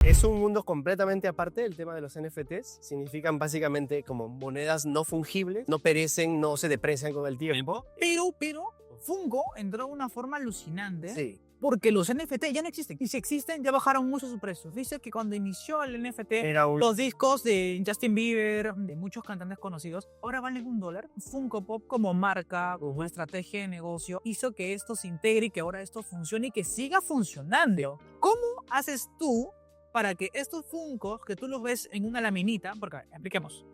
Es un mundo completamente aparte del tema de los NFTs. Significan básicamente como monedas no fungibles, no perecen, no se deprecian con el tiempo. Pero Funko entró de una forma alucinante. Sí. Porque los NFT ya no existen. Y si existen, ya bajaron mucho su precio. Dice que cuando inició el NFT, Era un... los discos de Justin Bieber, de muchos cantantes conocidos, ahora valen $1. Funko Pop como marca, como estrategia de negocio, hizo que esto se integre y que ahora esto funcione y que siga funcionando. ¿Cómo haces tú para que estos Funkos, que tú los ves en una laminita, porque expliquemos,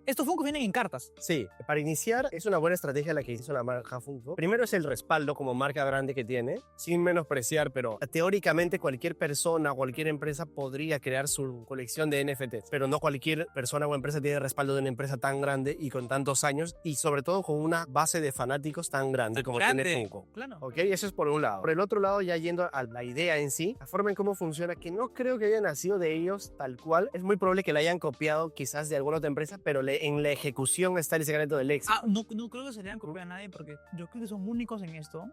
estos Funkos vienen en cartas? Sí, para iniciar es una buena estrategia la que hizo la marca Funko. Primero es el respaldo como marca grande que tiene, sin menospreciar, pero teóricamente cualquier persona o cualquier empresa podría crear su colección de NFTs, pero no cualquier persona o empresa tiene respaldo de una empresa tan grande y con tantos años y sobre todo con una base de fanáticos tan grande como tiene Funko. Claro. ¿Ok? Eso es por un lado. Por el otro lado, ya yendo a la idea en sí, la forma en cómo funciona, que no creo que haya nacido de ellos tal cual, es muy probable que la hayan copiado quizás de alguna otra empresa, pero en la ejecución está el secreto del éxito. No creo que se le hayan copiado a nadie porque yo creo que son únicos en esto,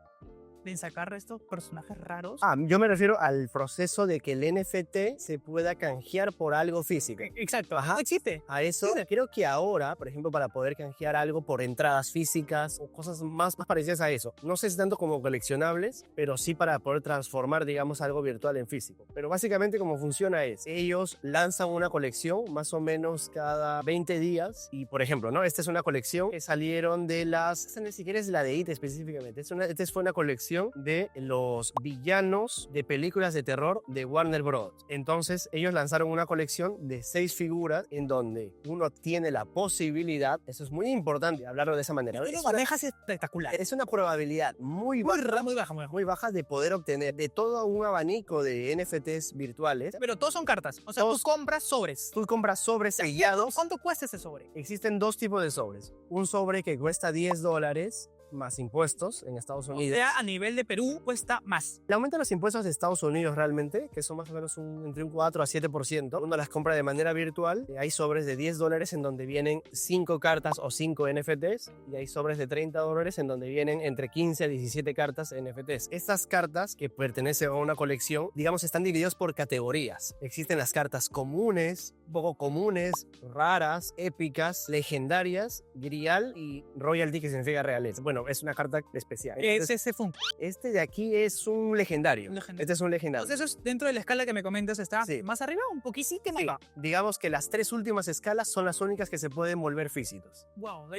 de sacar estos personajes raros. Yo me refiero al proceso de que el NFT se pueda canjear por algo físico. Exacto. Ajá. No existe. A eso, creo que ahora, por ejemplo, para poder canjear algo por entradas físicas o cosas más parecidas a eso, no sé si tanto como coleccionables, pero sí para poder transformar, digamos, algo virtual en físico. Pero básicamente cómo funciona es, ellos lanzan una colección más o menos cada 20 días y, por ejemplo, ¿no? Esta es una colección que salieron de esta ni siquiera es la de IT específicamente, esta fue una colección de los villanos de películas de terror de Warner Bros. Entonces ellos lanzaron una colección de 6 figuras en donde uno tiene la posibilidad, eso es muy importante hablarlo de esa manera. Pero lo manejas espectacular. Es una probabilidad muy baja Muy baja. de poder obtener de todo un abanico de NFTs virtuales. Pero todos son cartas. O sea, tú compras sobres. Tú compras sobres sellados. ¿Cuánto cuesta ese sobre? Existen 2 tipos de sobres. Un sobre que cuesta $10 más impuestos en Estados Unidos. O sea, a nivel de Perú cuesta más. Le aumentan los impuestos de Estados Unidos realmente, que son más o menos entre un 4 a 7%. Uno las compra de manera virtual. Hay sobres de $10 en donde vienen 5 cartas o 5 NFTs. Y hay sobres de $30 en donde vienen entre 15 a 17 cartas NFTs. Estas cartas, que pertenecen a una colección, digamos, están divididas por categorías. Existen las cartas comunes, poco comunes, raras, épicas, legendarias, grial y royalty, que significa realeza. Bueno, es una carta especial. ¿Qué es ese Funko? Este de aquí es un legendario. Este es un legendario. Entonces, eso es dentro de la escala que me comentas, está más arriba, un poquito más abajo. Digamos que las 3 últimas escalas son las únicas que se pueden volver físicos. Wow,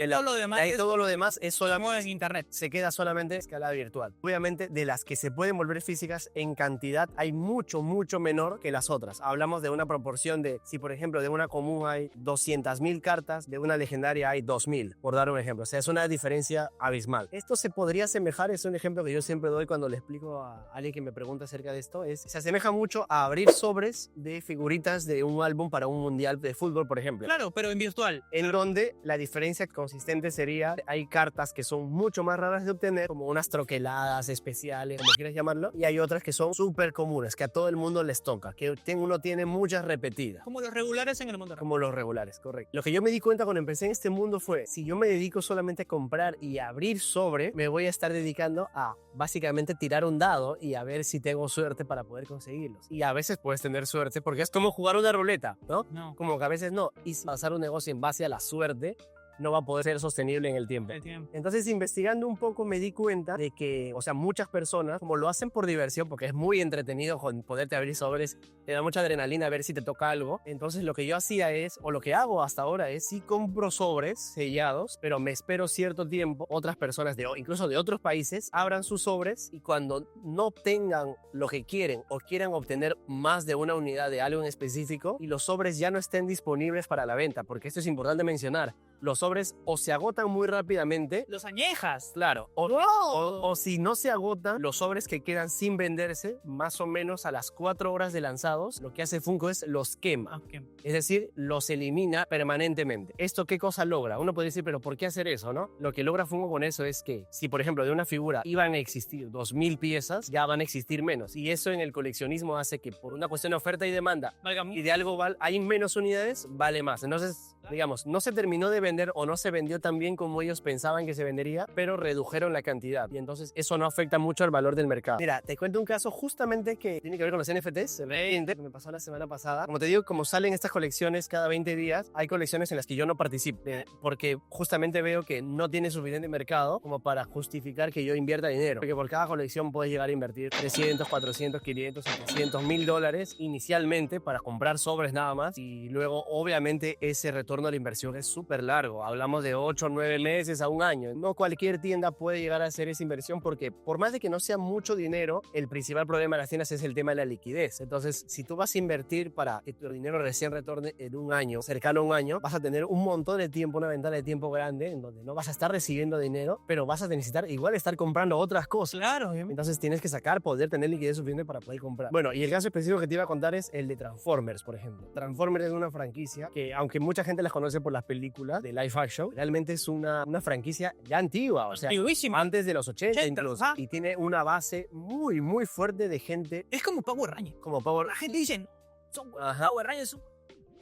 todo lo demás es solamente en internet. Se queda solamente en escala virtual. Obviamente, de las que se pueden volver físicas en cantidad hay mucho menor que las otras. Hablamos de una proporción de, si por ejemplo de una común hay 200.000 cartas, de una legendaria hay 2.000, por dar un ejemplo. O sea, es una diferencia abismal. Esto se podría asemejar, es un ejemplo que yo siempre doy cuando le explico a alguien que me pregunta acerca de esto, se asemeja mucho a abrir sobres de figuritas de un álbum para un mundial de fútbol, por ejemplo. Claro, pero en virtual. En donde la diferencia consistente sería, hay cartas que son mucho más raras de obtener, como unas troqueladas especiales, como quieras llamarlo, y hay otras que son súper comunes, que a todo el mundo les toca, que uno tiene muchas repetidas. Como los regulares en el mundo real. Como los regulares, correcto. Lo que yo me di cuenta cuando empecé en este mundo fue, si yo me dedico solamente a comprar y a abrir sobre, me voy a estar dedicando a básicamente tirar un dado y a ver si tengo suerte para poder conseguirlos. Y a veces puedes tener suerte porque es como jugar una ruleta, ¿no? No. Como que a veces no. Y basar un negocio en base a la suerte no va a poder ser sostenible en el tiempo. Entonces, investigando un poco, me di cuenta de que, o sea, muchas personas, como lo hacen por diversión, porque es muy entretenido poderte abrir sobres, te da mucha adrenalina a ver si te toca algo. Entonces, lo que yo hacía es, o lo que hago hasta ahora es, sí compro sobres sellados, pero me espero cierto tiempo, otras personas, incluso de otros países, abran sus sobres y cuando no obtengan lo que quieren o quieran obtener más de una unidad de algo en específico y los sobres ya no estén disponibles para la venta, porque esto es importante mencionar. Los sobres o se agotan muy rápidamente. Los añejas. Claro. O si no se agotan, los sobres que quedan sin venderse, más o menos a las 4 horas de lanzados, lo que hace Funko es los quema. Es decir, los elimina permanentemente. ¿Esto qué cosa logra? Uno puede decir, pero ¿por qué hacer eso, no? Lo que logra Funko con eso es que, si por ejemplo de una figura iban a existir 2.000 piezas, ya van a existir menos. Y eso en el coleccionismo hace que por una cuestión de oferta y demanda, y de algo hay menos unidades, vale más. Entonces, digamos, no se terminó de vender o no se vendió tan bien como ellos pensaban que se vendería, pero redujeron la cantidad. Y entonces eso no afecta mucho al valor del mercado. Mira, te cuento un caso justamente que tiene que ver con los NFTs. Que me pasó la semana pasada. Como te digo, como salen estas colecciones cada 20 días, hay colecciones en las que yo no participo. Porque justamente veo que no tiene suficiente mercado como para justificar que yo invierta dinero. Porque por cada colección puedes llegar a invertir 300, 400, 500, 700, $1000 inicialmente para comprar sobres nada más. Y luego, obviamente, ese retorno a la inversión es súper largo. Hablamos de 8 o 9 meses a un año. No cualquier tienda puede llegar a hacer esa inversión porque por más de que no sea mucho dinero, el principal problema de las tiendas es el tema de la liquidez. Entonces, si tú vas a invertir para que tu dinero recién retorne en un año, cercano a un año, vas a tener un montón de tiempo, una ventana de tiempo grande en donde no vas a estar recibiendo dinero, pero vas a necesitar igual estar comprando otras cosas. Claro. Entonces tienes que poder tener liquidez suficiente para poder comprar. Bueno, y el caso específico que te iba a contar es el de Transformers, por ejemplo. Transformers es una franquicia que, aunque mucha gente las conoce por las películas de live action, realmente es una franquicia ya antigua, o sea, Antiguísima. antes de los 80 incluso. Ajá. Y tiene una base muy, muy fuerte de gente. Es como Power Rangers. Como Power. La gente dice, son Ajá. Power Rangers son...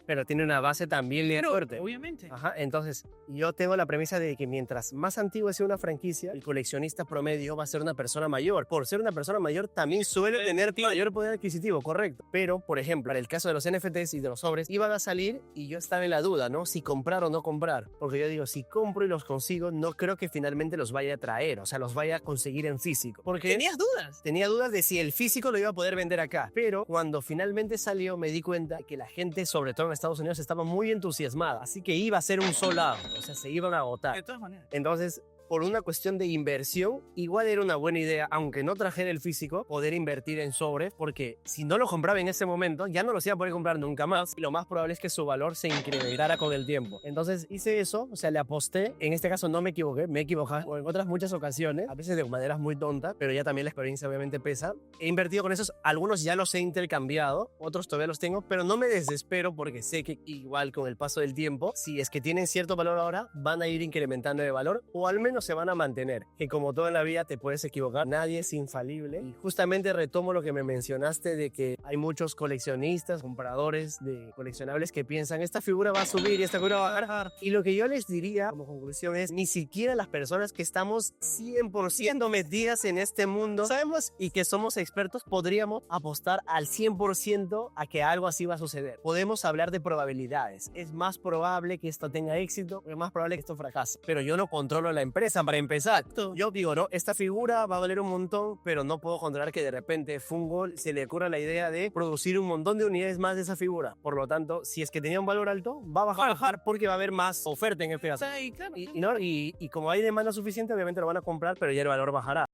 Pero tiene una base también bien fuerte. Obviamente. Ajá, entonces yo tengo la premisa de que mientras más antigua sea una franquicia, el coleccionista promedio va a ser una persona mayor. Por ser una persona mayor también suele tener mayor poder adquisitivo, correcto. Pero, por ejemplo, en el caso de los NFTs y de los sobres, iban a salir y yo estaba en la duda, ¿no? Si comprar o no comprar. Porque yo digo, si compro y los consigo, no creo que finalmente los vaya a traer, o sea, los vaya a conseguir en físico. Porque ¿Tenías dudas? tenía dudas de si el físico lo iba a poder vender acá. Pero cuando finalmente salió, me di cuenta que la gente, sobre todo en Estados Unidos, estaba muy entusiasmada. Así que iba a ser un sold out. O sea, se iban a agotar. De todas maneras. Entonces, por una cuestión de inversión, igual era una buena idea, aunque no trajera el físico, poder invertir en sobres, porque si no lo compraba en ese momento, ya no los iba a poder comprar nunca más, y lo más probable es que su valor se incrementara con el tiempo. Entonces hice eso, o sea, le aposté, en este caso no me equivoqué, me he equivocado en otras muchas ocasiones, a veces de maneras muy tontas, pero ya también la experiencia obviamente pesa. He invertido con esos, algunos ya los he intercambiado, otros todavía los tengo, pero no me desespero porque sé que igual con el paso del tiempo, si es que tienen cierto valor ahora, van a ir incrementando de valor, o al menos se van a mantener, que como todo en la vida te puedes equivocar, nadie es infalible. Y justamente retomo lo que me mencionaste de que hay muchos coleccionistas, compradores de coleccionables que piensan esta figura va a subir y esta figura va a bajar. Y lo que yo les diría como conclusión es, ni siquiera las personas que estamos 100% metidas en este mundo sabemos y que somos expertos podríamos apostar al 100% a que algo así va a suceder. Podemos hablar de probabilidades. Es más probable que esto tenga éxito, es más probable que esto fracase, pero yo no controlo la empresa para empezar. Yo digo, no, esta figura va a valer un montón, pero no puedo controlar que de repente Fungo se le ocurra la idea de producir un montón de unidades más de esa figura. Por lo tanto, si es que tenía un valor alto, va a bajar porque va a haber más oferta en este caso. Sí, claro. Y como hay demanda suficiente, obviamente lo van a comprar, pero ya el valor bajará.